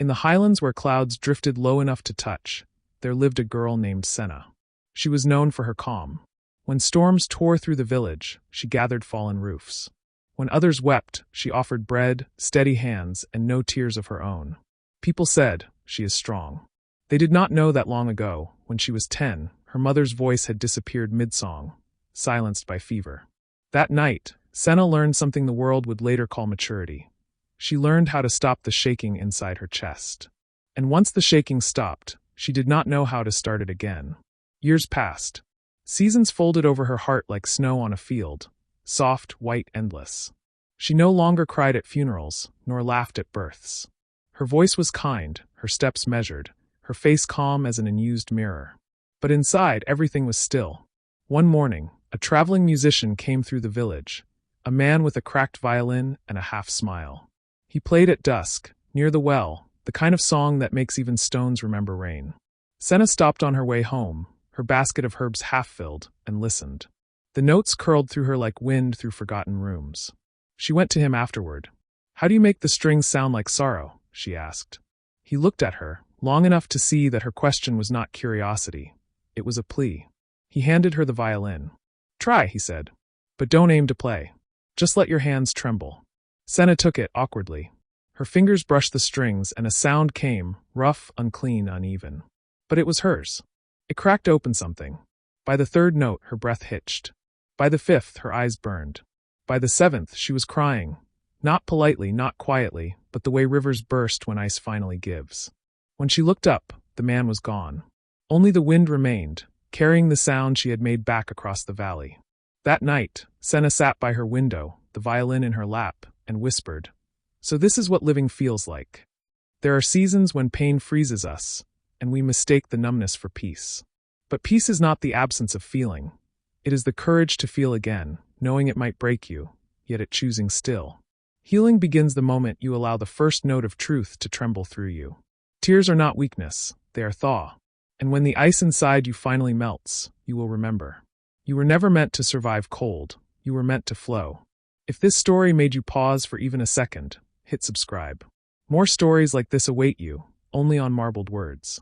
In the highlands where clouds drifted low enough to touch, there lived a girl named Senna. She was known for her calm. When storms tore through the village, she gathered fallen roofs. When others wept, she offered bread, steady hands, and no tears of her own. People said, "She is strong." They did not know that long ago, when she was 10, her mother's voice had disappeared mid-song, silenced by fever. That night, Senna learned something the world would later call maturity. She learned how to stop the shaking inside her chest. And once the shaking stopped, she did not know how to start it again. Years passed. Seasons folded over her heart like snow on a field, soft, white, endless. She no longer cried at funerals, nor laughed at births. Her voice was kind, her steps measured, her face calm as an unused mirror. But inside, everything was still. One morning, a traveling musician came through the village, a man with a cracked violin and a half-smile. He played at dusk, near the well, the kind of song that makes even stones remember rain. Senna stopped on her way home, her basket of herbs half-filled, and listened. The notes curled through her like wind through forgotten rooms. She went to him afterward. "How do you make the strings sound like sorrow?" she asked. He looked at her, long enough to see that her question was not curiosity. It was a plea. He handed her the violin. "Try," he said. "But don't aim to play. Just let your hands tremble." Senna took it awkwardly. Her fingers brushed the strings and a sound came, rough, unclean, uneven. But it was hers. It cracked open something. By the third note, her breath hitched. By the fifth, her eyes burned. By the seventh, she was crying. Not politely, not quietly, but the way rivers burst when ice finally gives. When she looked up, the man was gone. Only the wind remained, carrying the sound she had made back across the valley. That night, Senna sat by her window, the violin in her lap, and whispered, "So this is what living feels like. There are seasons when pain freezes us, and we mistake the numbness for peace. But peace is not the absence of feeling. It is the courage to feel again, knowing it might break you, yet it choosing still. Healing begins the moment you allow the first note of truth to tremble through you. Tears are not weakness, they are thaw. And when the ice inside you finally melts, you will remember. You were never meant to survive cold, you were meant to flow." If this story made you pause for even a second, hit subscribe. More stories like this await you, only on Marbled Words.